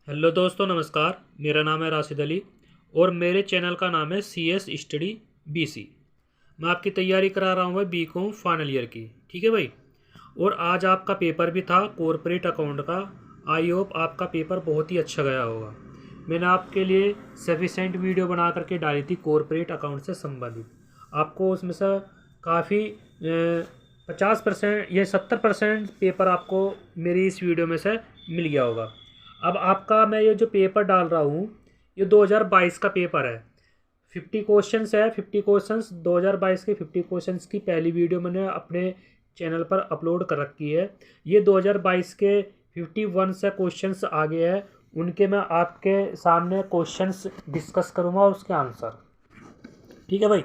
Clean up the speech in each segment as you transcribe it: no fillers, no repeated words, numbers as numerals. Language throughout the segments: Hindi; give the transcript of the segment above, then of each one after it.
हेलो दोस्तों, नमस्कार। मेरा नाम है राशिद अली और मेरे चैनल का नाम है CS स्टडी BC। मैं आपकी तैयारी करा रहा हूँ भाई BCom फाइनल ईयर की। ठीक है भाई। और आज आपका पेपर भी था कॉरपोरेट अकाउंट का। आई होप आपका पेपर बहुत ही अच्छा गया होगा। मैंने आपके लिए सफिशेंट वीडियो बना करके डाली थी कॉरपोरेट अकाउंट से संबंधित। आपको उसमें से काफ़ी 50% या 70% पेपर आपको मेरी इस वीडियो में से मिल गया होगा। अब आपका मैं ये जो पेपर डाल रहा हूँ, ये 2022 का पेपर है। 50 क्वेश्चंस है। 50 क्वेश्चंस 2022 के 50 क्वेश्चंस की पहली वीडियो मैंने अपने चैनल पर अपलोड कर रखी है। ये 2022 के 51 से क्वेश्चंस आगे है। उनके मैं आपके सामने क्वेश्चंस डिस्कस करूँगा और उसके आंसर। ठीक है भाई।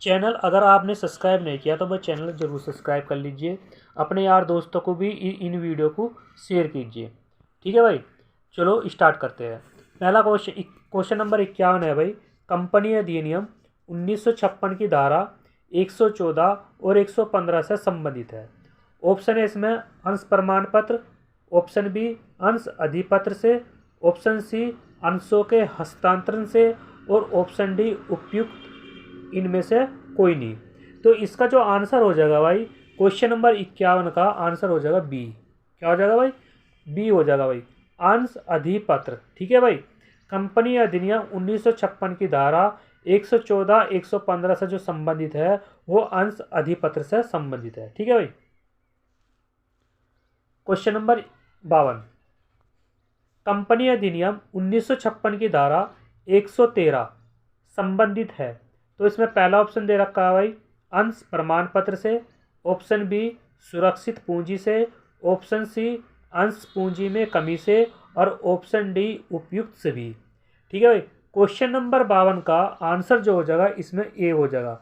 चैनल अगर आपने सब्सक्राइब नहीं किया तो भाई चैनल ज़रूर सब्सक्राइब कर लीजिए। अपने यार दोस्तों को भी इन वीडियो को शेयर कीजिए। ठीक है भाई। चलो स्टार्ट करते हैं। पहला क्वेश्चन नंबर 51 है भाई। कंपनी अधिनियम 1956 की धारा 114 और 115 से संबंधित है। ऑप्शन है इसमें अंश प्रमाण पत्र, ऑप्शन बी अंश अधिपत्र से, ऑप्शन सी अंशों के हस्तांतरण से और ऑप्शन डी उपयुक्त इनमें से कोई नहीं। तो इसका जो आंसर हो जाएगा भाई, क्वेश्चन नंबर 51 का आंसर हो जाएगा बी। क्या हो जाएगा भाई? बी हो जाएगा भाई, अंश अधिपत्र। ठीक है भाई। कंपनी अधिनियम 1956 की धारा 114 115 से जो संबंधित है वो अंश अधिपत्र से संबंधित है। ठीक है भाई। Question number 52। कंपनी अधिनियम 1956 की धारा 113 संबंधित है। तो इसमें पहला ऑप्शन दे रखा है भाई अंश प्रमाण पत्र से, ऑप्शन बी सुरक्षित पूंजी से, ऑप्शन सी अंश पूंजी में कमी से और ऑप्शन डी उपयुक्त से भी। ठीक है भाई। क्वेश्चन नंबर 52 का आंसर जो हो जाएगा इसमें ए हो जाएगा,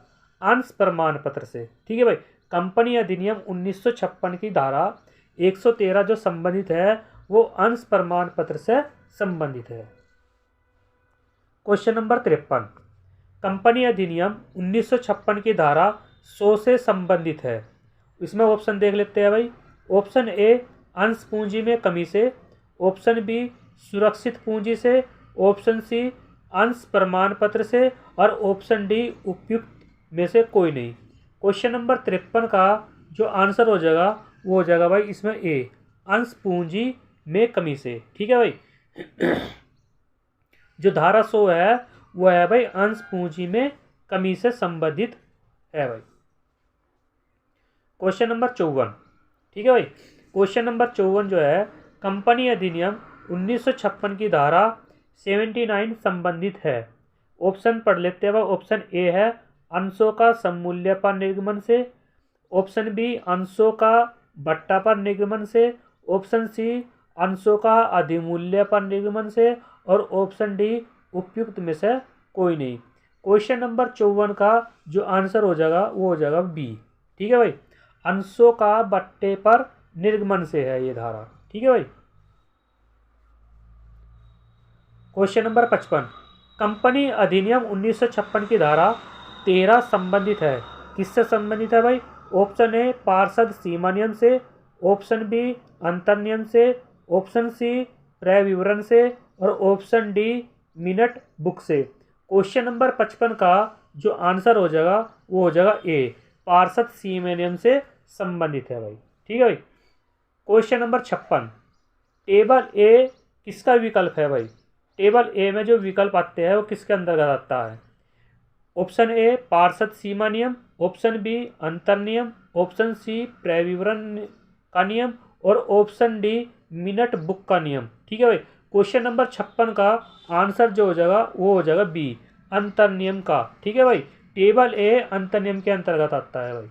अंश प्रमाण पत्र से। ठीक है भाई। कंपनी अधिनियम 1956 की धारा 113 जो संबंधित है वो अंश प्रमाण पत्र से संबंधित है। Question number 53। कंपनी अधिनियम 1956 की धारा 100 से संबंधित है। इसमें ऑप्शन देख लेते हैं भाई। ऑप्शन ए अंश पूंजी में कमी से, ऑप्शन बी सुरक्षित पूंजी से, ऑप्शन सी अंश प्रमाण पत्र से और ऑप्शन डी उपयुक्त में से कोई नहीं। क्वेश्चन नंबर 53 का जो आंसर हो जाएगा वो हो जाएगा भाई इसमें ए अंश पूंजी में कमी से। ठीक है भाई। जो धारा 100 है वो है भाई अंश पूंजी में कमी से संबंधित है भाई। Question number 54। ठीक है भाई। क्वेश्चन नंबर 54 जो है कंपनी अधिनियम 1956 की धारा 79 संबंधित है। ऑप्शन पढ़ लेते हैं भाई। ऑप्शन ए है अंशों का सममूल्य पर निर्गमन से, ऑप्शन बी अंशों का बट्टा पर निर्गमन से, ऑप्शन सी अंशों का अधिमूल्य पर निर्गमन से और ऑप्शन डी उपयुक्त में से कोई नहीं। क्वेश्चन नंबर 54 का जो आंसर हो जाएगा वो हो जाएगा बी। ठीक है भाई। अंशों का बट्टे पर निर्गमन से है ये धारा। ठीक है भाई। Question number 55। कंपनी अधिनियम 1956 की धारा 13 संबंधित है। किससे संबंधित है भाई? ऑप्शन ए पार्षद सीमा नियम से, ऑप्शन बी अंतर नियम से, ऑप्शन सी क्रय विवरण से और ऑप्शन डी मिनट बुक से। क्वेश्चन नंबर 55 का जो आंसर हो जाएगा वो हो जाएगा ए पार्षद सीमा नियम से संबंधित है भाई। ठीक है भाई। Question number 56। टेबल ए किसका विकल्प है भाई? टेबल ए में जो विकल्प आते हैं वो किसके अंतर्गत आता है? ऑप्शन ए पार्षद सीमा नियम, ऑप्शन बी अंतर नियम, ऑप्शन सी क्रय विवरण का नियम और ऑप्शन डी मिनट बुक का नियम। ठीक है भाई। क्वेश्चन नंबर 56 का आंसर जो हो जाएगा वो हो जाएगा बी अंतर नियम का। ठीक है भाई। टेबल ए अंतर नियम के अंतर्गत आता है भाई।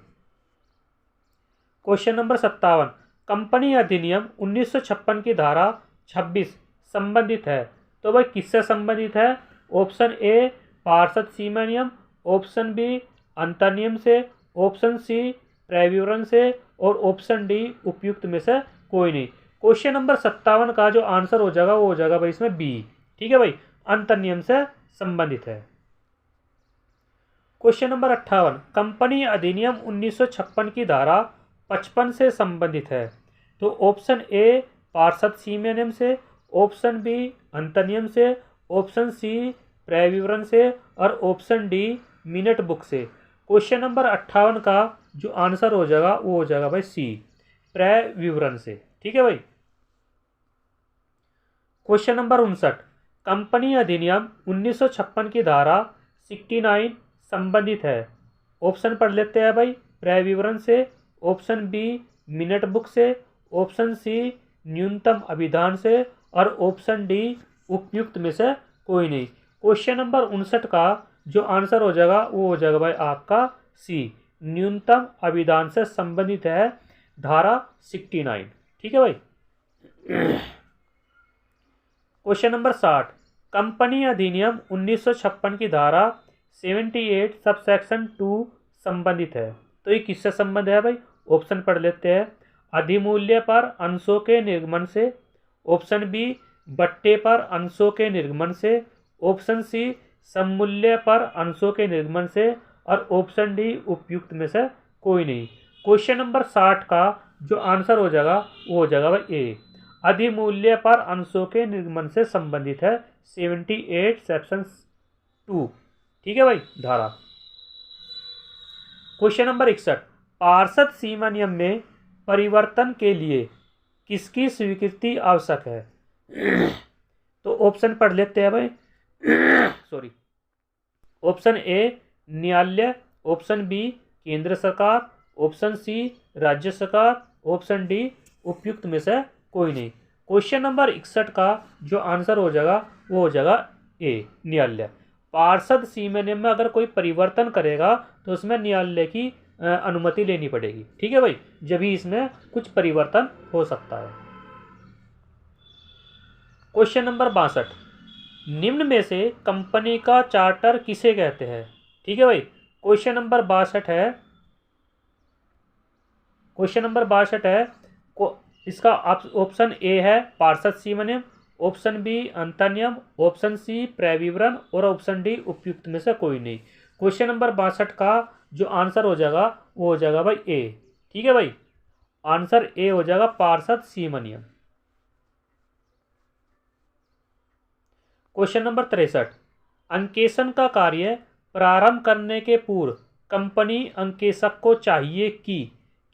Question number 57। कंपनी अधिनियम 1956 की धारा 26 संबंधित है। तो भाई किससे संबंधित है? ऑप्शन ए पार्षद सीमा नियम, ऑप्शन बी अंतर नियम से, ऑप्शन सी क्रय विवरण से और ऑप्शन डी उपयुक्त में से कोई नहीं। क्वेश्चन नंबर 57 का जो आंसर हो जाएगा वो हो जाएगा भाई इसमें बी। ठीक है भाई। अंतर नियम से संबंधित है। Question number 58। कंपनी अधिनियम 1956 की धारा 55 से संबंधित है। तो ऑप्शन ए पार्षद सीमोनियम से, ऑप्शन बी अंतनियम से, ऑप्शन सी प्रविवरण से और ऑप्शन डी मिनट बुक से। क्वेश्चन नंबर 58 का जो आंसर हो जाएगा वो हो जाएगा भाई सी प्रविवरण से। ठीक है भाई। क्वेश्चन नंबर 59, कंपनी अधिनियम 1956 की धारा 69 संबंधित है। ऑप्शन पढ़ लेते हैं भाई, प्रविवरण से, ऑप्शन बी मिनट बुक से, ऑप्शन सी न्यूनतम अभिधान से और ऑप्शन डी उपयुक्त में से कोई नहीं। क्वेश्चन नंबर 59 का जो आंसर हो जाएगा वो हो जाएगा भाई आपका सी न्यूनतम अभिधान से संबंधित है धारा 69। ठीक है भाई। क्वेश्चन नंबर 60, कंपनी अधिनियम 1956 की धारा 78 सबसेक्शन 2 संबंधित है। तो ये किससे संबंध है भाई? ऑप्शन पढ़ लेते हैं। अधिमूल्य पर अंशों के निर्गमन से, ऑप्शन बी बट्टे पर अंशों के निर्गमन से, ऑप्शन सी सममूल्य पर अंशों के निर्गमन से और ऑप्शन डी उपयुक्त में से कोई नहीं। क्वेश्चन नंबर 60 का जो आंसर हो जाएगा वो हो जाएगा भाई ए अधिमूल्य पर अंशों के निर्गमन से संबंधित है 78 सेक्शन 2। ठीक है भाई धारा। क्वेश्चन नंबर 61, पार्षद सीमा नियम में परिवर्तन के लिए किसकी स्वीकृति आवश्यक है? तो ऑप्शन पढ़ लेते हैं भाई। सॉरी। ऑप्शन ए न्यायालय, ऑप्शन बी केंद्र सरकार, ऑप्शन सी राज्य सरकार, ऑप्शन डी उपयुक्त में से कोई नहीं। क्वेश्चन नंबर 61 का जो आंसर हो जाएगा वो हो जाएगा ए न्यायालय। पार्षद सीमा नियम में अगर कोई परिवर्तन करेगा तो उसमें न्यायालय की अनुमति लेनी पड़ेगी। ठीक है भाई, जब ही इसमें कुछ परिवर्तन हो सकता है। क्वेश्चन नंबर 62, निम्न में से कंपनी का चार्टर किसे कहते हैं? ठीक है भाई। क्वेश्चन नंबर 62 है, क्वेश्चन नंबर 62 है इसका ऑप्शन ए है पार्षद सीमा नियम, ऑप्शन बी अंतरनियम, ऑप्शन सी प्रविवरण और ऑप्शन डी उपयुक्त में से कोई नहीं। क्वेश्चन नंबर 62 का जो आंसर हो जाएगा वो हो जाएगा भाई ए। ठीक है भाई, आंसर ए हो जाएगा पार्षद सीमा नियम। क्वेश्चन नंबर 63, अंकेशन का कार्य प्रारंभ करने के पूर्व कंपनी अंकेशक को चाहिए कि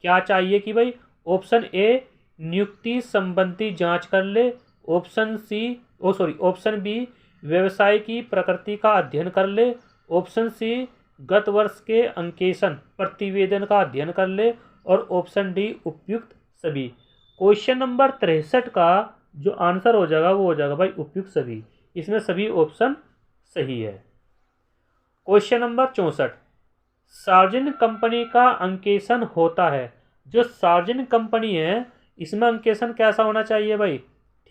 क्या चाहिए कि भाई? ऑप्शन ए नियुक्ति संबंधी जांच कर ले, ऑप्शन बी व्यवसाय की प्रकृति का अध्ययन कर ले, ऑप्शन सी गत वर्ष के अंकेशन प्रतिवेदन का अध्ययन कर ले और ऑप्शन डी उपयुक्त सभी। क्वेश्चन नंबर 63 का जो आंसर हो जाएगा वो हो जाएगा भाई उपयुक्त सभी। इसमें सभी ऑप्शन सही है। क्वेश्चन नंबर 64, सार्वजनिक कंपनी का अंकेशन होता है। जो सार्वजनिक कंपनी है इसमें अंकेशन कैसा होना चाहिए भाई?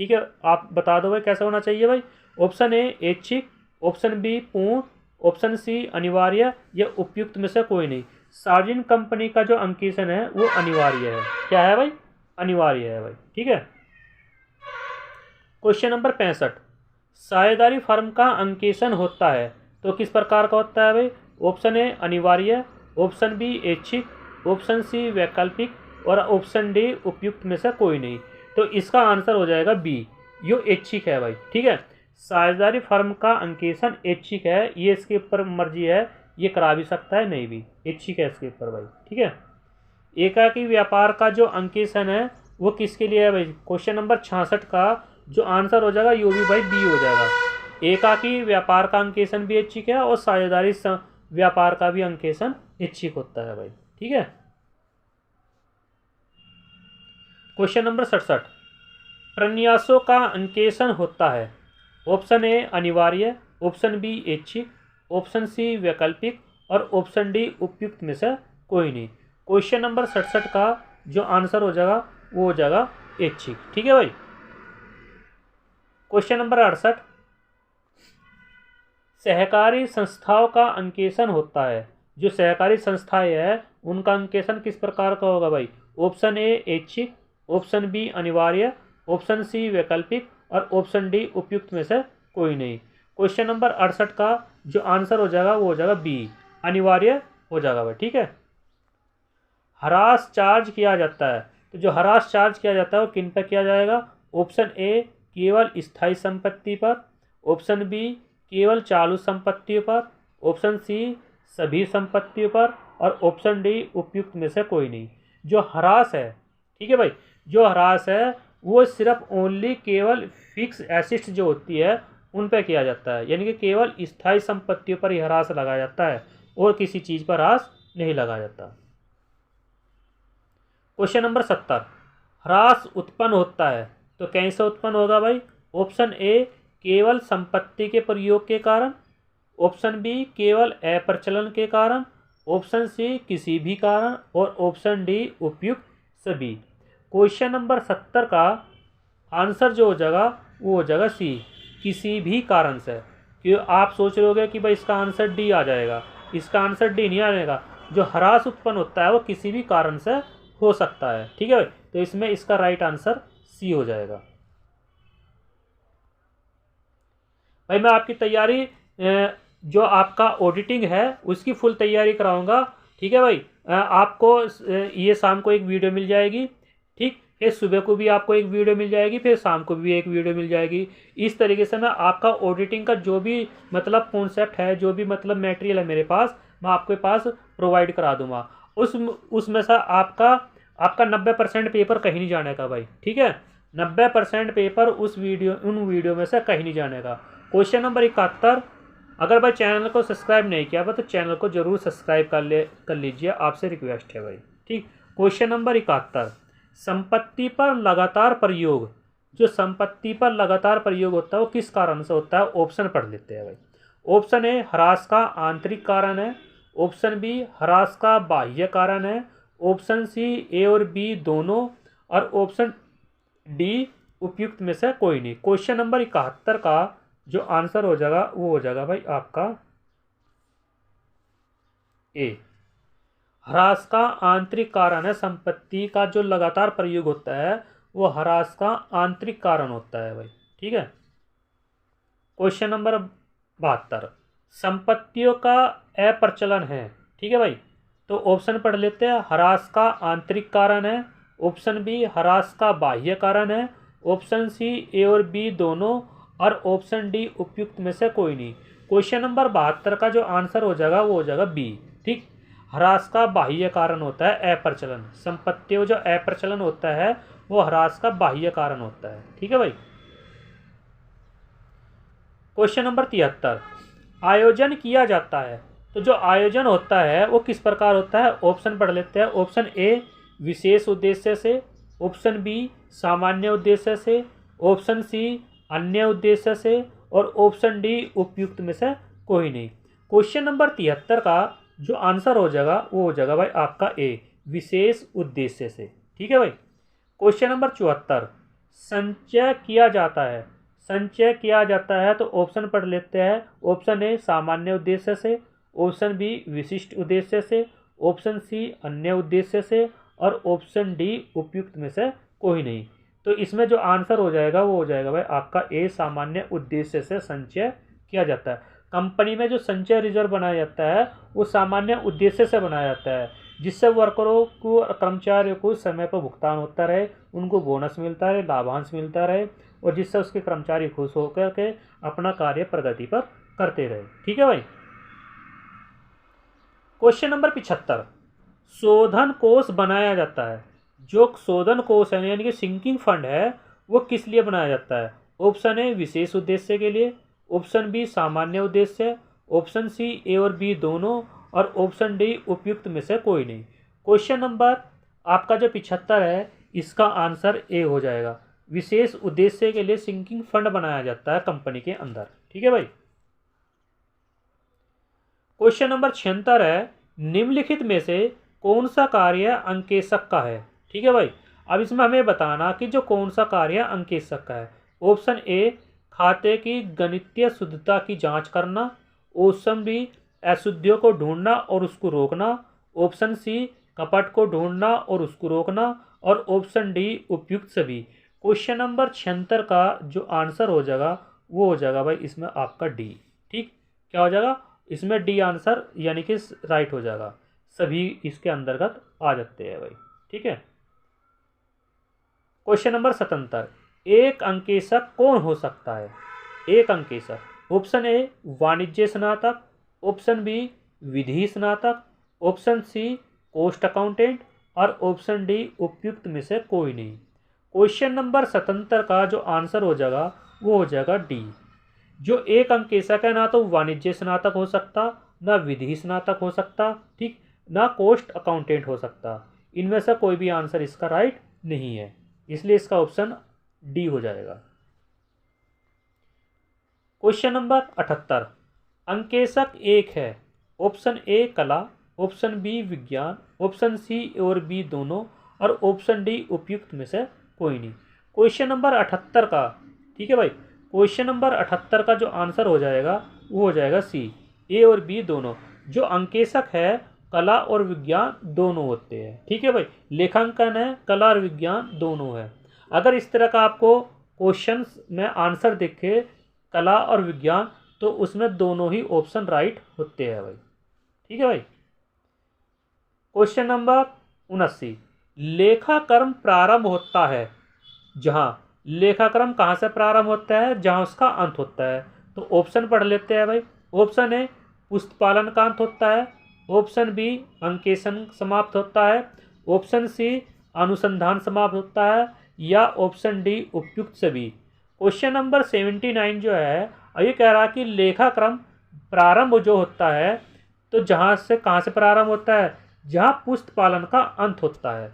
ठीक है, आप बता दो भाई कैसा होना चाहिए भाई। ऑप्शन ए ऐच्छिक, ऑप्शन बी पूर्ण, ऑप्शन सी अनिवार्य या उपयुक्त में से कोई नहीं। सार्वजनिक कंपनी का जो अंकेशन है वो अनिवार्य है। क्या है भाई? अनिवार्य है भाई। ठीक है। क्वेश्चन नंबर 65, साझेदारी फर्म का अंकेशन होता है तो किस प्रकार का होता है भाई? ऑप्शन ए अनिवार्य, ऑप्शन बी ऐच्छिक, ऑप्शन सी वैकल्पिक और ऑप्शन डी उपयुक्त में से कोई नहीं। तो इसका आंसर हो जाएगा बी, यो ऐच्छिक है भाई। ठीक है, साझेदारी फर्म का अंकेशन ऐच्छिक है, ये इसके ऊपर मर्जी है, ये करा भी सकता है नहीं भी, ऐच्छिक है इसके ऊपर भाई। ठीक है। एकाकी व्यापार का जो अंकेशन है वो किसके लिए है भाई? क्वेश्चन नंबर 66 का जो आंसर हो जाएगा यो भी भाई बी हो जाएगा। एकाकी व्यापार का अंकेशन भी ऐच्छिक है और साझेदारी व्यापार का भी अंकेशन ऐच्छिक होता है भाई। ठीक है। क्वेश्चन नंबर 67, प्रन्यासों का अंकेशन होता है। ऑप्शन ए अनिवार्य, ऑप्शन बी ऐच्छिक, ऑप्शन सी वैकल्पिक और ऑप्शन डी उपयुक्त में से कोई नहीं। क्वेश्चन नंबर 67 का जो आंसर हो जाएगा वो हो जाएगा ऐच्छिक। ठीक है भाई। क्वेश्चन नंबर 68, सहकारी संस्थाओं का अंकेशन होता है। जो सहकारी संस्थाएं हैं उनका अंकेशन किस प्रकार का होगा भाई? ऑप्शन ए ऐच्छिक, ऑप्शन बी अनिवार्य, ऑप्शन सी वैकल्पिक और ऑप्शन डी उपयुक्त में से कोई नहीं। क्वेश्चन नंबर 68 का जो आंसर हो जाएगा वो हो जाएगा बी अनिवार्य हो जाएगा भाई। ठीक है। हरास चार्ज किया जाता है तो जो हरास चार्ज किया जाता है वो किन पर किया जाएगा? ऑप्शन ए केवल स्थायी संपत्ति पर, ऑप्शन बी केवल चालू संपत्तियों पर, ऑप्शन सी सभी संपत्तियों पर, और ऑप्शन डी उपयुक्त में से कोई नहीं। जो ह्रास है, ठीक है भाई, जो ह्रास है वो सिर्फ ओनली केवल फिक्स एसेट्स जो होती है उन पर किया जाता है, यानी कि केवल स्थायी संपत्तियों पर ही ह्रास लगाया जाता है और किसी चीज पर ह्रास नहीं लगाया जाता। क्वेश्चन नंबर 70, ह्रास उत्पन्न होता है तो कैसे उत्पन्न होगा भाई? ऑप्शन ए केवल संपत्ति के प्रयोग के कारण, ऑप्शन बी केवल अप्रचलन के कारण, ऑप्शन सी किसी भी कारण, और ऑप्शन डी उपयुक्त सभी। क्वेश्चन नंबर 70 का आंसर जो हो जाएगा वो हो जाएगा सी, किसी भी कारण से। क्यों आप सोच रहे होगे कि भाई इसका आंसर डी आ जाएगा, इसका आंसर डी नहीं आएगा। जो ह्रास उत्पन्न होता है वो किसी भी कारण से हो सकता है, ठीक है भाई, तो इसमें इसका राइट आंसर सी हो जाएगा। भाई मैं आपकी तैयारी जो आपका ऑडिटिंग है उसकी फुल तैयारी कराऊंगा, ठीक है भाई। आपको ये शाम को एक वीडियो मिल जाएगी, ठीक, फिर सुबह को भी आपको एक वीडियो मिल जाएगी, फिर शाम को भी एक वीडियो मिल जाएगी। इस तरीके से मैं आपका ऑडिटिंग का जो भी मतलब कॉन्सेप्ट है, जो भी मतलब मटेरियल है मेरे पास, मैं आपके पास प्रोवाइड करा दूंगा। उसमें से आपका 90% पेपर कहीं नहीं जाने का भाई, ठीक है, 90% पेपर उन वीडियो में से कहीं नहीं जाने का। क्वेश्चन नंबर 71, अगर भाई चैनल को सब्सक्राइब नहीं किया हुआ तो चैनल को जरूर सब्सक्राइब कर लीजिए, आपसे रिक्वेस्ट है भाई, ठीक। क्वेश्चन नंबर 71, संपत्ति पर लगातार प्रयोग, जो संपत्ति पर लगातार प्रयोग होता है वो किस कारण से होता है? ऑप्शन पढ़ लेते हैं भाई। ऑप्शन ए ह्रास का आंतरिक कारण है, ऑप्शन बी ह्रास का बाह्य कारण है, ऑप्शन सी ए और बी दोनों, और ऑप्शन डी उपयुक्त में से कोई नहीं। क्वेश्चन नंबर 71 का जो आंसर हो जाएगा वो हो जाएगा भाई आपका ए, ह्रास का आंतरिक कारण है। संपत्ति का जो लगातार प्रयोग होता है वो ह्रास का आंतरिक कारण होता है भाई, ठीक है। क्वेश्चन नंबर 72, संपत्तियों का अप्रचलन है, ठीक है भाई, तो ऑप्शन पढ़ लेते हैं। ह्रास का आंतरिक कारण है, ऑप्शन बी ह्रास का बाह्य कारण है, ऑप्शन सी ए और बी दोनों, और ऑप्शन डी उपयुक्त में से कोई नहीं। क्वेश्चन नंबर 72 का जो आंसर हो जाएगा वो हो जाएगा बी, ठीक, ह्रास का बाह्य कारण होता है अप्रचलन। संपत्तियों जो अप्रचलन होता है वो ह्रास का बाह्य कारण होता है, ठीक है भाई। क्वेश्चन नंबर 73, आयोजन किया जाता है, तो जो आयोजन होता है वो किस प्रकार होता है? ऑप्शन पढ़ लेते हैं। ऑप्शन ए विशेष उद्देश्य से, ऑप्शन बी सामान्य उद्देश्य से, ऑप्शन सी अन्य उद्देश्य से, और ऑप्शन डी उपयुक्त में से कोई नहीं। क्वेश्चन नंबर 73 का जो आंसर हो जाएगा वो हो जाएगा भाई आपका ए, विशेष उद्देश्य से, ठीक है भाई। क्वेश्चन नंबर 74, संचय किया जाता है, संचय किया जाता है, तो ऑप्शन पढ़ लेते हैं। ऑप्शन ए सामान्य उद्देश्य से, ऑप्शन बी विशिष्ट उद्देश्य से, ऑप्शन सी अन्य उद्देश्य से, और ऑप्शन डी उपयुक्त में से कोई नहीं। तो इसमें जो आंसर हो जाएगा वो हो जाएगा भाई आपका ए, सामान्य उद्देश्य से संचय किया जाता है। कंपनी में जो संचय रिजर्व बनाया जाता है वो सामान्य उद्देश्य से बनाया जाता है, जिससे वर्करों को, कर्मचारियों को समय पर भुगतान होता रहे, उनको बोनस मिलता रहे, लाभांश मिलता रहे, और जिससे उसके कर्मचारी खुश होकर के अपना कार्य प्रगति पर करते रहे, ठीक है भाई। क्वेश्चन नंबर 75, शोधन कोष बनाया जाता है, जो शोधन कोष है यानी कि सिंकिंग फंड है वो किस लिए बनाया जाता है? ऑप्शन ए विशेष उद्देश्य के लिए, ऑप्शन बी सामान्य उद्देश्य, ऑप्शन सी ए और बी दोनों, और ऑप्शन डी उपयुक्त में से कोई नहीं। क्वेश्चन नंबर आपका जो 75 है इसका आंसर ए हो जाएगा, विशेष उद्देश्य के लिए सिंकिंग फंड बनाया जाता है कंपनी के अंदर, ठीक है भाई। क्वेश्चन नंबर 76 है, निम्नलिखित में से कौन सा कार्य अंकेशक का है, ठीक है भाई। अब इसमें हमें बताना कि जो कौन सा कार्य अंकेशक का है। ऑप्शन ए खाते की गणितीय शुद्धता की जांच करना, ऑप्शन बी अशुद्धियों को ढूंढना और उसको रोकना, ऑप्शन सी कपट को ढूंढना और उसको रोकना, और ऑप्शन डी उपयुक्त सभी। क्वेश्चन नंबर 76 का जो आंसर हो जाएगा वो हो जाएगा भाई इसमें आपका डी, ठीक, क्या हो जाएगा इसमें डी आंसर यानी कि राइट हो जाएगा, सभी इसके अंतर्गत आ जाते हैं भाई, ठीक है। क्वेश्चन नंबर 77, एक अंकेशक कौन हो सकता है? एक अंकेशक, ऑप्शन ए वाणिज्य स्नातक, ऑप्शन बी विधि स्नातक, ऑप्शन सी कोस्ट अकाउंटेंट और ऑप्शन डी उपयुक्त में से कोई नहीं। क्वेश्चन नंबर 77 का जो आंसर हो जाएगा वो हो जाएगा डी। जो एक अंकेशक है ना तो वाणिज्य स्नातक हो सकता, ना विधि स्नातक हो सकता, ठीक, ना कोस्ट अकाउंटेंट हो सकता। इनमें से कोई भी आंसर इसका राइट नहीं है, इसलिए इसका ऑप्शन डी हो जाएगा। क्वेश्चन नंबर 78, अंकेशक एक है, ऑप्शन ए कला, ऑप्शन बी विज्ञान, ऑप्शन सी और बी दोनों और ऑप्शन डी उपयुक्त में से कोई नहीं। क्वेश्चन नंबर 78 का, ठीक है भाई, क्वेश्चन नंबर 78 का जो आंसर हो जाएगा वो हो जाएगा सी, ए और बी दोनों। जो अंकेशक है कला और विज्ञान दोनों होते हैं, ठीक है भाई, लेखांकन है कला और विज्ञान दोनों है। अगर इस तरह का आपको क्वेश्चन में आंसर दिखे कला और विज्ञान तो उसमें दोनों ही ऑप्शन राइट होते हैं भाई, ठीक है भाई। क्वेश्चन नंबर 79, लेखाक्रम प्रारंभ होता है जहां, लेखाक्रम कहां से प्रारंभ होता है? जहां उसका अंत होता है। तो ऑप्शन पढ़ लेते हैं भाई। ऑप्शन ए पुस्तपालन का अंत होता है, ऑप्शन बी अंकेशन समाप्त होता है, ऑप्शन सी अनुसंधान समाप्त होता है या ऑप्शन डी उपयुक्त सभी। क्वेश्चन नंबर 79 जो है ये कह रहा है कि लेखाक्रम प्रारंभ जो होता है तो जहां से कहां से प्रारंभ होता है? जहां पुस्तपालन का अंत होता है।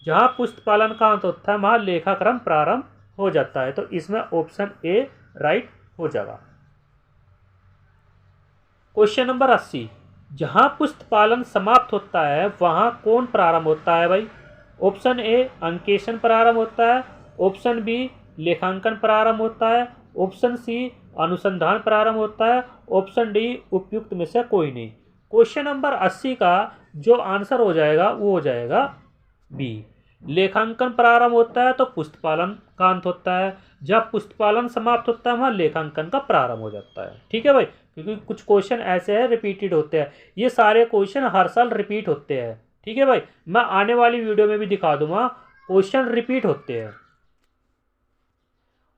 जहां पुस्तपालन का अंत होता है वहां लेखाक्रम प्रारंभ हो जाता है। तो इसमें ऑप्शन ए राइट हो जाएगा। क्वेश्चन नंबर 80, जहां पुस्तपालन समाप्त होता है वहां कौन प्रारंभ होता है भाई? ऑप्शन ए अंकेशन प्रारंभ होता है, ऑप्शन बी लेखांकन प्रारंभ होता है, ऑप्शन सी अनुसंधान प्रारंभ होता है, ऑप्शन डी उपयुक्त में से कोई नहीं। क्वेश्चन नंबर 80 का जो आंसर हो जाएगा वो हो जाएगा बी, लेखांकन प्रारंभ होता है तो पुस्तपालन का अंत होता है, जब पुस्तपालन समाप्त होता है वहां लेखांकन का प्रारंभ हो जाता है, ठीक है भाई। क्योंकि कुछ क्वेश्चन ऐसे हैं रिपीटेड होते हैं, ये सारे क्वेश्चन हर साल रिपीट होते हैं, ठीक है भाई। मैं आने वाली वीडियो में भी दिखा दूंगा, क्वेश्चन रिपीट होते हैं।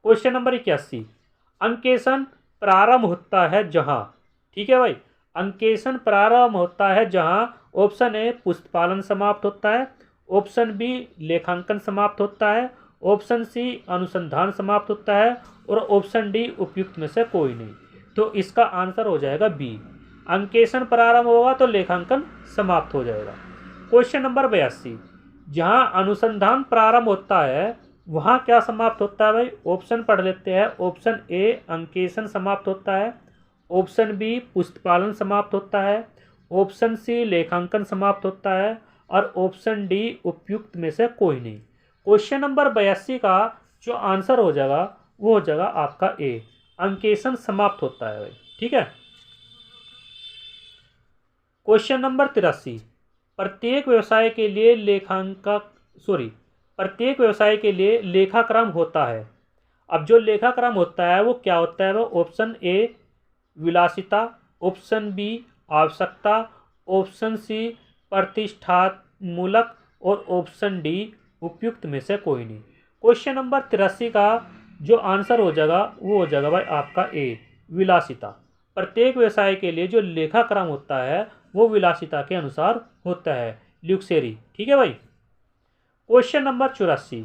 क्वेश्चन नंबर 81, अंकेशन प्रारंभ होता है जहां, ठीक है भाई, अंकेशन प्रारंभ होता है जहां ऑप्शन ए पुस्तपालन समाप्त होता है, ऑप्शन बी लेखांकन समाप्त होता है, ऑप्शन सी अनुसंधान समाप्त होता है और ऑप्शन डी उपयुक्त में से कोई नहीं। तो इसका आंसर हो जाएगा बी, अंकेशन प्रारंभ होगा तो लेखांकन समाप्त हो जाएगा। क्वेश्चन नंबर 82, जहां अनुसंधान प्रारंभ होता है वहां क्या समाप्त होता है भाई? ऑप्शन पढ़ लेते हैं। ऑप्शन ए अंकेशन समाप्त होता है, ऑप्शन बी पुस्तपालन समाप्त होता है, ऑप्शन सी लेखांकन समाप्त होता है और ऑप्शन डी उपयुक्त में से कोई नहीं। क्वेश्चन नंबर 82 का जो आंसर हो जाएगा वो हो जाएगा आपका ए, अंकेशन समाप्त होता है भाई, ठीक है। क्वेश्चन नंबर 83, प्रत्येक व्यवसाय के लिए प्रत्येक व्यवसाय के लिए लेखाक्रम होता है। अब जो लेखाक्रम होता है वो क्या होता है? वो ऑप्शन ए विलासिता, ऑप्शन बी आवश्यकता, ऑप्शन सी प्रतिष्ठामूलक और ऑप्शन डी उपयुक्त में से कोई नहीं। क्वेश्चन नंबर 83 का जो आंसर हो जाएगा वो हो जाएगा भाई आपका ए, विलासिता। प्रत्येक व्यवसाय के लिए जो लेखाक्रम होता है वो विलासिता के अनुसार होता है, ल्यूक्सेरी, ठीक है भाई। क्वेश्चन नंबर 84,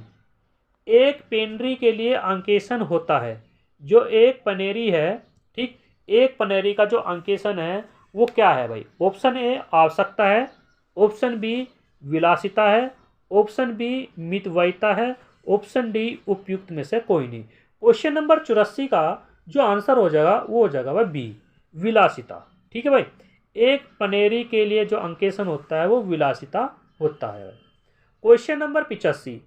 एक पेनरी के लिए अंकेशन होता है। जो एक पनेरी है, ठीक, एक पनेरी का जो अंकेशन है वो क्या है भाई? ऑप्शन ए आवश्यकता है, ऑप्शन बी विलासिता है, ऑप्शन बी मितव्ययिता है, ऑप्शन डी उपयुक्त में से कोई नहीं। क्वेश्चन नंबर 84 का जो आंसर हो जाएगा वो हो जाएगा भाई बी, विलासिता, ठीक है भाई। एक पनेरी के लिए जो अंकेशन होता है वो विलासिता होता है। क्वेश्चन नंबर 85,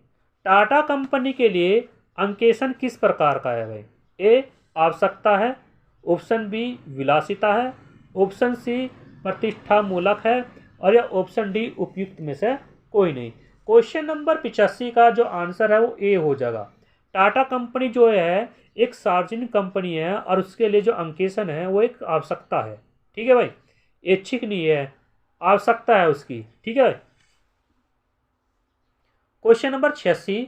टाटा कंपनी के लिए अंकेशन किस प्रकार का है भाई? ए आवश्यकता है, ऑप्शन बी विलासिता है, ऑप्शन सी प्रतिष्ठामूलक है और या ऑप्शन डी उपयुक्त में से कोई नहीं। क्वेश्चन नंबर 85 का जो आंसर है वो ए हो जाएगा। टाटा कंपनी जो है एक सार्वजनिक कंपनी है और उसके लिए जो अंकेशन है वो एक आवश्यकता है, ठीक है भाई, ऐच्छिक नहीं है, आवश्यकता है उसकी, ठीक है भाई। क्वेश्चन नंबर 86,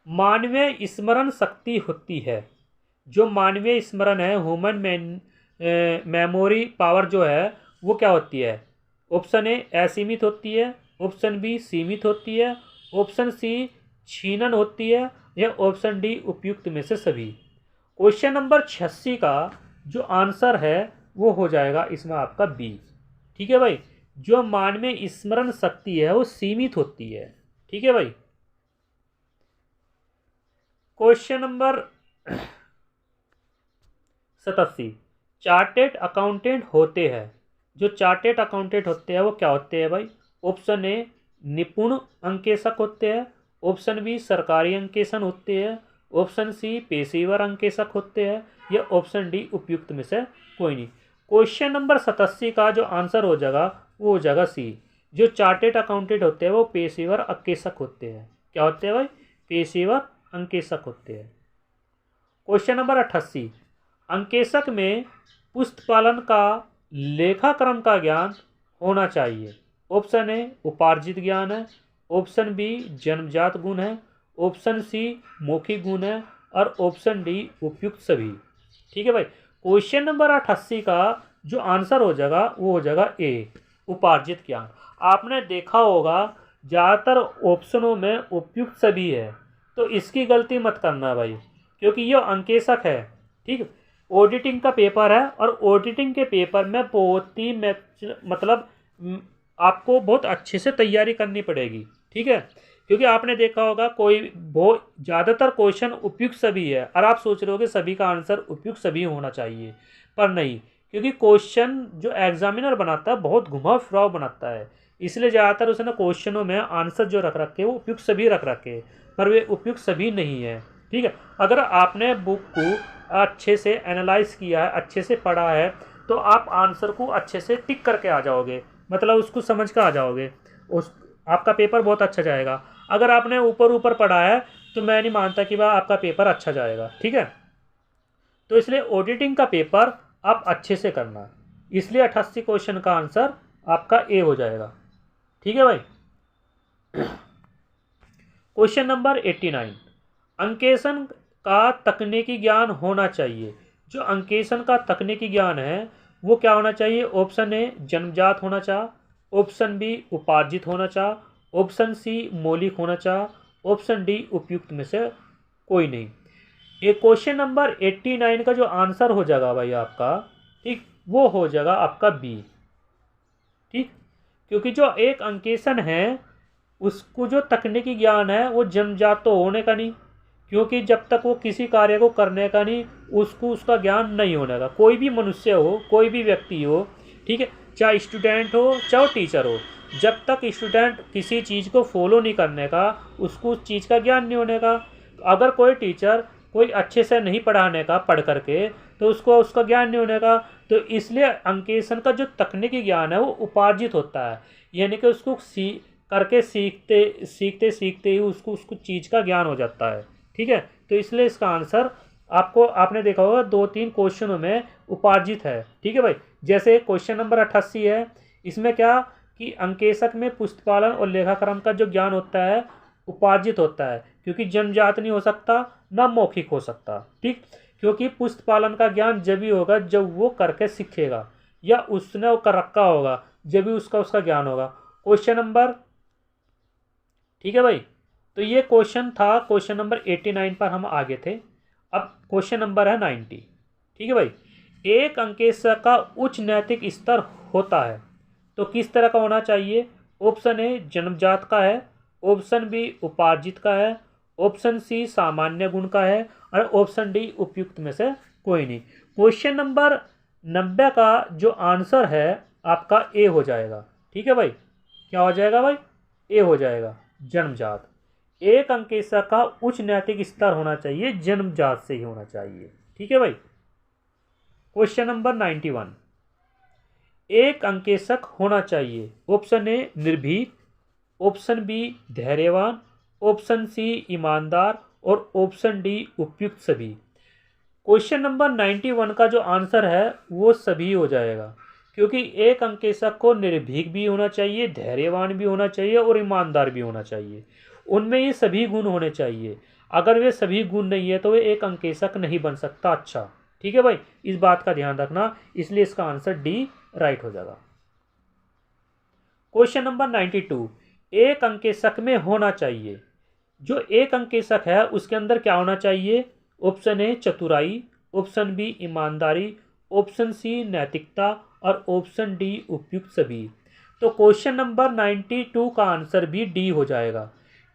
मानवीय स्मरण शक्ति होती है। जो मानवीय स्मरण है, ह्यूमन मेमोरी पावर जो है वो क्या होती है? ऑप्शन ए असीमित होती है, ऑप्शन बी सीमित होती है, ऑप्शन सी छीनन होती है, या ऑप्शन डी उपयुक्त में से सभी। क्वेश्चन नंबर 86 का जो आंसर है वो हो जाएगा इसमें आपका बी। ठीक है भाई, जो मानवीय स्मरण शक्ति है वो सीमित होती है। ठीक है भाई। क्वेश्चन नंबर 87, चार्टेड अकाउंटेंट होते हैं। जो चार्टेड अकाउंटेंट होते हैं वो क्या होते हैं भाई? ऑप्शन ए निपुण अंकेशक होते हैं, ऑप्शन बी सरकारी अंकेशन होते हैं, ऑप्शन सी पेशेवर अंकेशक होते हैं, या ऑप्शन डी उपयुक्त में से कोई नहीं। क्वेश्चन नंबर 87 का जो आंसर हो जाएगा वो हो जाएगा सी। जो चार्टेड अकाउंटेंट होते हैं वो पेशेवर अंकेशक होते हैं। क्या होते हैं भाई? पेशेवर अंकेशक होते हैं। क्वेश्चन नंबर 88, अंकेशक में पुस्तपालन का लेखाक्रम का ज्ञान होना चाहिए। ऑप्शन ए उपार्जित ज्ञान है, ऑप्शन बी जन्मजात गुण है, ऑप्शन सी मौखिक गुण है, और ऑप्शन डी उपयुक्त सभी। ठीक है भाई। क्वेश्चन नंबर 88 का जो आंसर हो जाएगा वो हो जाएगा ए उपार्जित ज्ञान। आपने देखा होगा ज़्यादातर ऑप्शनों में उपयुक्त सभी है, तो इसकी गलती मत करना भाई, क्योंकि ये अंकेशक है। ठीक, ऑडिटिंग का पेपर है और ऑडिटिंग के पेपर में बहुत ही मतलब आपको बहुत अच्छे से तैयारी करनी पड़ेगी। ठीक है, क्योंकि आपने देखा होगा कोई बहुत ज़्यादातर क्वेश्चन उपयुक्त सभी है और आप सोच रहे हो कि सभी का आंसर उपयुक्त सभी होना चाहिए, पर नहीं, क्योंकि क्वेश्चन जो एग्जामिनर बनाता है बहुत घुमाव फिराव बनाता है, इसलिए ज़्यादातर उसने क्वेश्चनों में आंसर जो रख रखे वो उपयुक्त सभी रख रखे, पर वे उपयुक्त सभी नहीं है। ठीक है, अगर आपने बुक को अच्छे से एनालाइज किया है, अच्छे से पढ़ा है, तो आप आंसर को अच्छे से टिक करके आ जाओगे, मतलब उसको समझ कर आ जाओगे, उस आपका पेपर बहुत अच्छा जाएगा। अगर आपने ऊपर ऊपर पढ़ा है तो मैं नहीं मानता कि वह आपका पेपर अच्छा जाएगा। ठीक है, तो इसलिए ऑडिटिंग का पेपर आप अच्छे से करना, इसलिए 88 क्वेश्चन का आंसर आपका ए हो जाएगा। ठीक है भाई। क्वेश्चन नंबर 89, अंकेशन का तकनीकी ज्ञान होना चाहिए। जो अंकेशन का तकनीकी ज्ञान है वो क्या होना चाहिए? ऑप्शन ए जन्मजात होना चाह, ऑप्शन बी उपार्जित होना चाह, ऑप्शन सी मौलिक होना चाह, ऑप्शन डी उपयुक्त में से कोई नहीं। ये क्वेश्चन नंबर 89 का जो आंसर हो जाएगा भाई आपका, ठीक, वो हो जाएगा आपका बी। ठीक, क्योंकि जो एक अंकेशन है उसको जो तकनीकी ज्ञान है वो जन्मजात तो होने का नहीं, क्योंकि जब तक वो किसी कार्य को करने का नहीं उसको उसका ज्ञान नहीं होने का। कोई भी मनुष्य हो, कोई भी व्यक्ति हो, ठीक है, चाहे स्टूडेंट हो चाहे टीचर हो, जब तक स्टूडेंट किसी चीज़ को फॉलो नहीं करने का उसको उस चीज़ का ज्ञान नहीं होने का। अगर कोई टीचर कोई अच्छे से नहीं पढ़ाने का पढ़ करके तो उसको उसका ज्ञान नहीं होने का। तो इसलिए अंकेशन का जो तकनीकी ज्ञान है वो उपार्जित होता है, यानी कि उसको करके सीखते सीखते सीखते ही उसको उसको चीज़ का ज्ञान हो जाता है। ठीक है, तो इसलिए इसका आंसर आपको आपने देखा होगा 2-3 क्वेश्चनों में उपार्जित है। ठीक है भाई, जैसे क्वेश्चन नंबर 88 है, इसमें क्या कि अंकेशक में पुस्तपालन और लेखाक्रम का जो ज्ञान होता है उपार्जित होता है, क्योंकि जन्मजात नहीं हो सकता ना मौखिक हो सकता। ठीक, क्योंकि पुस्तपालन का ज्ञान जब भी होगा जब वो करके सीखेगा या उसने वो कर रखा होगा जब भी उसका उसका ज्ञान होगा। क्वेश्चन नंबर, ठीक है भाई, तो ये क्वेश्चन था, क्वेश्चन नंबर 89 पर हम आगे थे। अब क्वेश्चन नंबर है 90। ठीक है भाई, एक अंकेशक का उच्च नैतिक स्तर होता है तो किस तरह का होना चाहिए? ऑप्शन ए जन्मजात का है, ऑप्शन बी उपार्जित का है, ऑप्शन सी सामान्य गुण का है, और ऑप्शन डी उपयुक्त में से कोई नहीं। क्वेश्चन नंबर 90 का जो आंसर है आपका ए हो जाएगा। ठीक है भाई, क्या हो जाएगा भाई? ए हो जाएगा, जन्मजात। एक अंकेशक का उच्च नैतिक स्तर होना चाहिए, जन्मजात से ही होना चाहिए। ठीक है भाई। क्वेश्चन नंबर 91, एक अंकेशक होना चाहिए। ऑप्शन ए निर्भीक, ऑप्शन बी धैर्यवान, ऑप्शन सी ईमानदार, और ऑप्शन डी उपयुक्त सभी। क्वेश्चन नंबर 91 का जो आंसर है वो सभी हो जाएगा, क्योंकि एक अंकेशक को निर्भीक भी होना चाहिए, धैर्यवान भी होना चाहिए और ईमानदार भी होना चाहिए। उनमें ये सभी गुण होने चाहिए। अगर वे सभी गुण नहीं है तो वे एक अंकेशक नहीं बन सकता। अच्छा ठीक है भाई, इस बात का ध्यान रखना, इसलिए इसका आंसर डी राइट हो जाएगा। क्वेश्चन नंबर 92, एक अंकेशक में होना चाहिए। जो एक अंकेशक है उसके अंदर क्या होना चाहिए? ऑप्शन ए चतुराई, ऑप्शन बी ईमानदारी, ऑप्शन सी नैतिकता और ऑप्शन डी उपयुक्त सभी। तो क्वेश्चन नंबर 92 का आंसर भी डी हो जाएगा,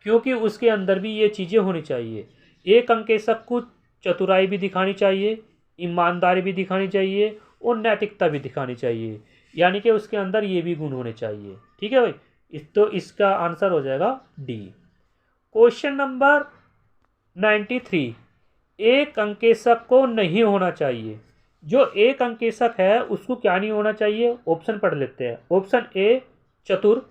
क्योंकि उसके अंदर भी ये चीज़ें होनी चाहिए। एक अंकेशक को चतुराई भी दिखानी चाहिए, ईमानदारी भी दिखानी चाहिए और नैतिकता भी दिखानी चाहिए, यानी कि उसके अंदर ये भी गुण होने चाहिए। ठीक है भाई, तो इसका आंसर हो जाएगा डी। क्वेश्चन नंबर 93, एक अंकेशक को नहीं होना चाहिए। जो एक अंकेशक है उसको क्या नहीं होना चाहिए? ऑप्शन पढ़ लेते हैं। ऑप्शन ए चतुर,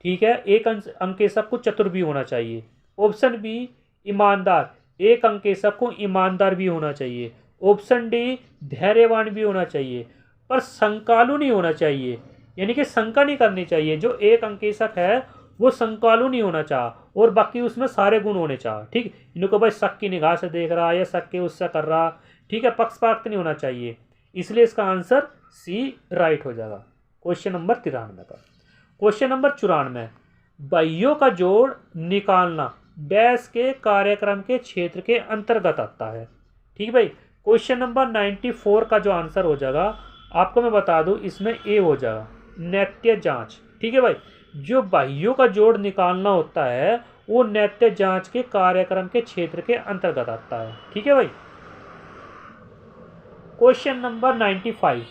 ठीक है, एक अंकेशक को चतुर भी होना चाहिए। ऑप्शन बी ईमानदार, एक अंकेशक को ईमानदार भी होना चाहिए। ऑप्शन डी धैर्यवान भी होना चाहिए, पर शंकालु नहीं होना चाहिए, यानी कि शंका नहीं करनी चाहिए। जो एक अंकेशक है वो शंकालु नहीं होना चाह, और बाकी उसमें सारे गुण होने चाह। ठीक, इनको भाई शक की निगाह से देख रहा या शक के उससे कर रहा, ठीक है, पक्षपात नहीं होना चाहिए, इसलिए इसका आंसर सी राइट हो जाएगा। क्वेश्चन नंबर 93 का। क्वेश्चन नंबर 94, बाह्यों का जोड़ निकालना डैश के कार्यक्रम के क्षेत्र के अंतर्गत आता है। ठीक भाई, क्वेश्चन नंबर 94 का जो आंसर हो जाएगा, आपको मैं बता दूं, इसमें ए हो जाएगा, नैत्य जांच। ठीक है भाई, जो बाह्यों का जोड़ निकालना होता है वो नैत्य जांच के कार्यक्रम के क्षेत्र के अंतर्गत आता है। ठीक है भाई। क्वेश्चन नंबर 95,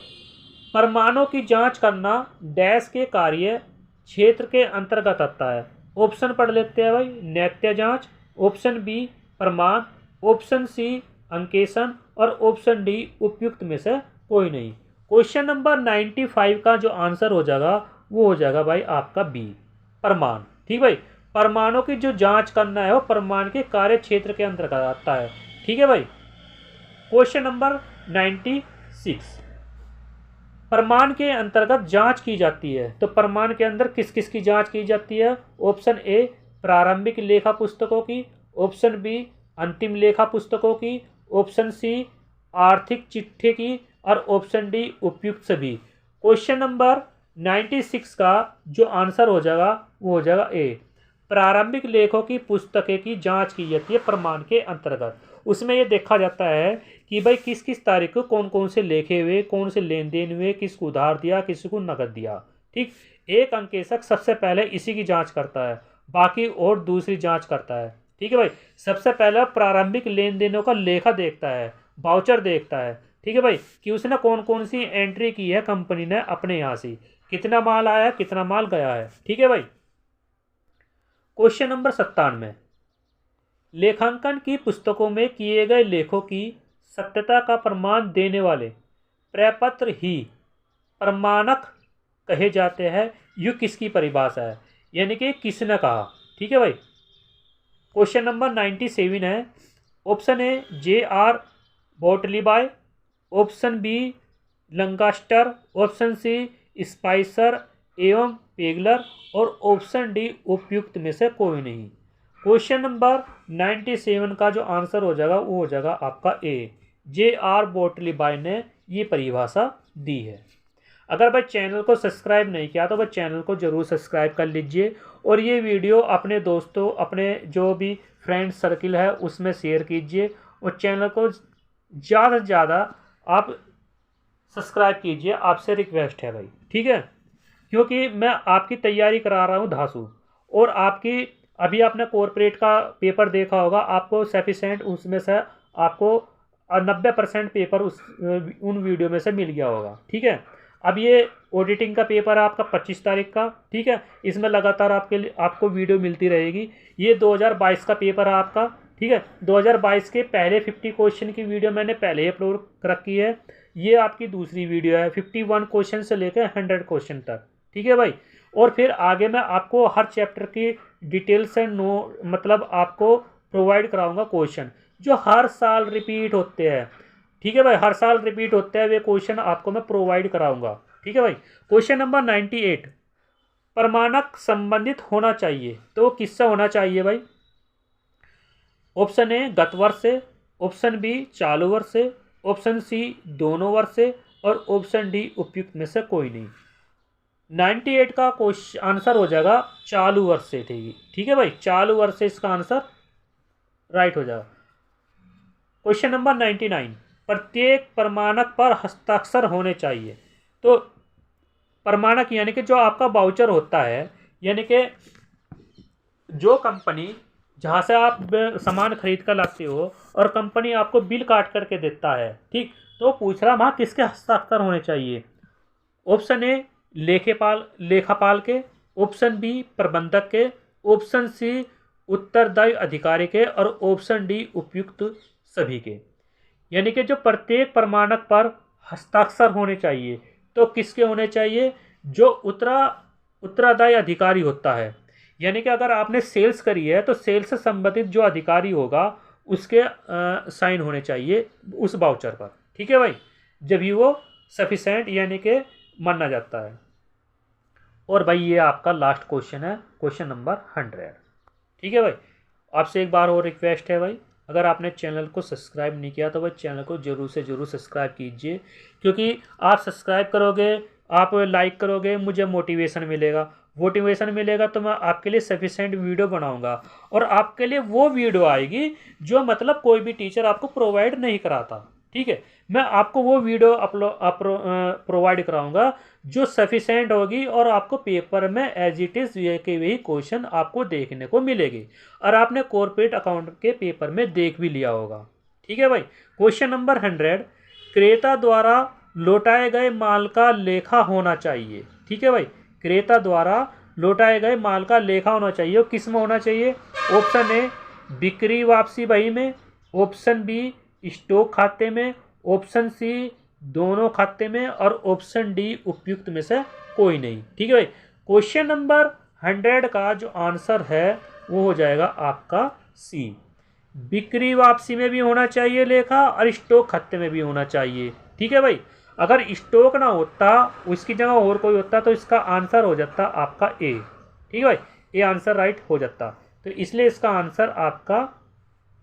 परमाणु की जांच करना डैश के कार्य क्षेत्र के अंतर्गत आता है। ऑप्शन पढ़ लेते हैं भाई, नैत्य जांच, ऑप्शन बी प्रमाण, ऑप्शन सी अंकेशन और ऑप्शन डी उपयुक्त में से कोई नहीं। क्वेश्चन नंबर 95 का जो आंसर हो जाएगा वो हो जाएगा भाई आपका बी, प्रमाण। ठीक भाई, परमाणु की जो जांच करना है वो परमाणु के कार्य क्षेत्र के अंतर्गत आता है। ठीक है भाई। क्वेश्चन नंबर 96, परमाणु के अंतर्गत जांच की जाती है, तो परमाणु के अंदर किस किस की जांच की जाती है? ऑप्शन ए प्रारंभिक लेखा पुस्तकों की, ऑप्शन बी अंतिम लेखा पुस्तकों की, ऑप्शन सी आर्थिक चिट्ठे की और ऑप्शन डी उपयुक्त सभी। क्वेश्चन नंबर 96 का जो आंसर हो जाएगा वो हो जाएगा ए, प्रारंभिक लेखों की पुस्तकें की जांच की जाती है प्रमाण के अंतर्गत। उसमें ये देखा जाता है कि भाई किस किस तारीख को कौन कौन से लेखे हुए, कौन से लेन देन हुए, किसको उधार दिया, किसी को नकद दिया। ठीक, एक अंकेशक सबसे पहले इसी की जांच करता है, बाकी और दूसरी जांच करता है। ठीक है भाई, सबसे पहले प्रारंभिक लेन देनों का लेखा देखता है, वाउचर देखता है। ठीक है भाई, कि उसने कौन कौन सी एंट्री की है कंपनी ने अपने यहाँ से, कितना माल आया, कितना माल गया है। ठीक है भाई। क्वेश्चन नंबर 97, लेखांकन की पुस्तकों में किए गए लेखों की सत्यता का प्रमाण देने वाले प्रपत्र ही प्रमाणक कहे जाते हैं। यह किसकी परिभाषा है, यानी कि किसने कहा। ठीक है भाई। क्वेश्चन नंबर 97 है, option A J.R. Batliboi, option B Lancaster, option C Spicer एवं पेगलर और ऑप्शन डी उपयुक्त में से कोई नहीं। क्वेश्चन नंबर 97 का जो आंसर हो जाएगा वो हो जाएगा आपका ए, J.R. बोटलीबाय ने ये परिभाषा दी है। अगर भाई चैनल को सब्सक्राइब नहीं किया तो भाई चैनल को जरूर सब्सक्राइब कर लीजिए, और ये वीडियो अपने दोस्तों, अपने जो भी फ्रेंड सर्किल है उसमें शेयर कीजिए, और चैनल को ज़्यादा से ज़्यादा आप सब्सक्राइब कीजिए, आपसे रिक्वेस्ट है भाई। ठीक है, क्योंकि मैं आपकी तैयारी करा रहा हूँ धांसू, और आपकी अभी आपने कॉर्पोरेट का पेपर देखा होगा, आपको सफिशेंट उसमें से आपको 90% पेपर उन वीडियो में से मिल गया होगा। ठीक है, अब ये ऑडिटिंग का पेपर है आपका 25 तारीख का। ठीक है, इसमें लगातार आपको वीडियो मिलती रहेगी। ये 2022 का पेपर है आपका। ठीक है, 2022 के पहले 50 क्वेश्चन की वीडियो मैंने पहले ही अपलोड रखी है। ये आपकी दूसरी वीडियो है, 51 क्वेश्चन से लेकर 100 क्वेश्चन तक। ठीक है भाई, और फिर आगे मैं आपको हर चैप्टर की डिटेल्स एंड मतलब आपको प्रोवाइड कराऊंगा क्वेश्चन जो हर साल रिपीट होते हैं। ठीक है भाई, हर साल रिपीट होते हैं वे क्वेश्चन आपको मैं प्रोवाइड कराऊंगा। ठीक है भाई। क्वेश्चन नंबर 98, प्रमाणक संबंधित होना चाहिए, तो किससे होना चाहिए भाई? ऑप्शन ए गत वर्ष से, ऑप्शन बी चालू वर्ष से, ऑप्शन सी दोनों वर्ष से और ऑप्शन डी उपयुक्त में से कोई नहीं। 98 का क्वेश्चन आंसर हो जाएगा चालू वर्ष से थी। ठीक है भाई, चालू वर्ष से इसका आंसर राइट हो जाएगा। क्वेश्चन नंबर 99, प्रत्येक प्रमाणक पर हस्ताक्षर होने चाहिए। तो प्रमाणक यानी कि जो आपका वाउचर होता है, यानी कि जो कंपनी जहाँ से आप सामान खरीद कर लाते हो और कंपनी आपको बिल काट करके देता है, ठीक, तो पूछ रहा वहाँ किसके हस्ताक्षर होने चाहिए। ऑप्शन ए लेखापाल के, ऑप्शन बी प्रबंधक के, ऑप्शन सी उत्तरदायी अधिकारी के और ऑप्शन डी उपयुक्त सभी के। यानी कि जो प्रत्येक प्रमाणक पर हस्ताक्षर होने चाहिए, तो किसके होने चाहिए, जो उत्तरदायी अधिकारी होता है। यानी कि अगर आपने सेल्स करी है तो सेल्स से संबंधित जो अधिकारी होगा उसके साइन होने चाहिए उस वाउचर पर। ठीक है भाई, जब ही वो सफिशेंट यानी कि माना जाता है। और भाई ये आपका लास्ट क्वेश्चन है, क्वेश्चन नंबर 100। ठीक है भाई, आपसे एक बार और रिक्वेस्ट है भाई, अगर आपने चैनल को सब्सक्राइब नहीं किया तो भाई चैनल को ज़रूर से ज़रूर सब्सक्राइब कीजिए, क्योंकि आप सब्सक्राइब करोगे, आप लाइक करोगे, मुझे मोटिवेशन मिलेगा तो मैं आपके लिए सफिशेंट वीडियो बनाऊंगा और आपके लिए वो वीडियो आएगी जो मतलब कोई भी टीचर आपको प्रोवाइड नहीं कराता। ठीक है, मैं आपको वो वीडियो प्रोवाइड कराऊंगा जो सफिशेंट होगी और आपको पेपर में एज इट इज़ के वही क्वेश्चन आपको देखने को मिलेगी और आपने कॉर्पोरेट अकाउंट के पेपर में देख भी लिया होगा। ठीक है भाई, क्वेश्चन नंबर 100, क्रेता द्वारा लौटाए गए माल का लेखा होना चाहिए। ठीक है भाई, क्रेता द्वारा लौटाए गए माल का लेखा होना चाहिए और किस में होना चाहिए। ऑप्शन ए बिक्री वापसी बही में, ऑप्शन बी स्टॉक खाते में, ऑप्शन सी दोनों खाते में और ऑप्शन डी उपयुक्त में से कोई नहीं। ठीक है भाई, क्वेश्चन नंबर 100 का जो आंसर है वो हो जाएगा आपका सी, बिक्री वापसी में भी होना चाहिए लेखा और स्टॉक खाते में भी होना चाहिए। ठीक है भाई, अगर स्टॉक ना होता उसकी जगह और कोई होता तो इसका आंसर हो जाता आपका ए। ठीक है भाई, ये आंसर राइट हो जाता, तो इसलिए इसका आंसर आपका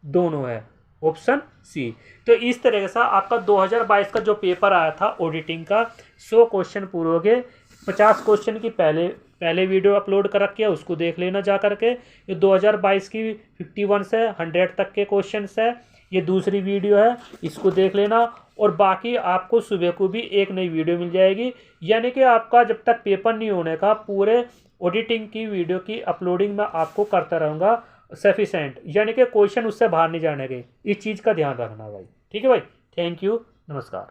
दोनों है, ऑप्शन सी। तो इस तरह से आपका 2022 का जो पेपर आया था ऑडिटिंग का 100 क्वेश्चन पूरे हो गए। 50 क्वेश्चन की पहले वीडियो अपलोड कर रखी है, उसको देख लेना जा करके। ये 2022 की 51 से 100 तक के क्वेश्चन है, ये दूसरी वीडियो है, इसको देख लेना। और बाकी आपको सुबह को भी एक नई वीडियो मिल जाएगी, यानी कि आपका जब तक पेपर नहीं होने का पूरे ऑडिटिंग की वीडियो की अपलोडिंग मैं आपको करता रहूँगा सफिशेंट, यानी कि क्वेश्चन उससे बाहर नहीं जाने के। इस चीज़ का ध्यान रखना भाई। ठीक है भाई, थैंक यू, नमस्कार।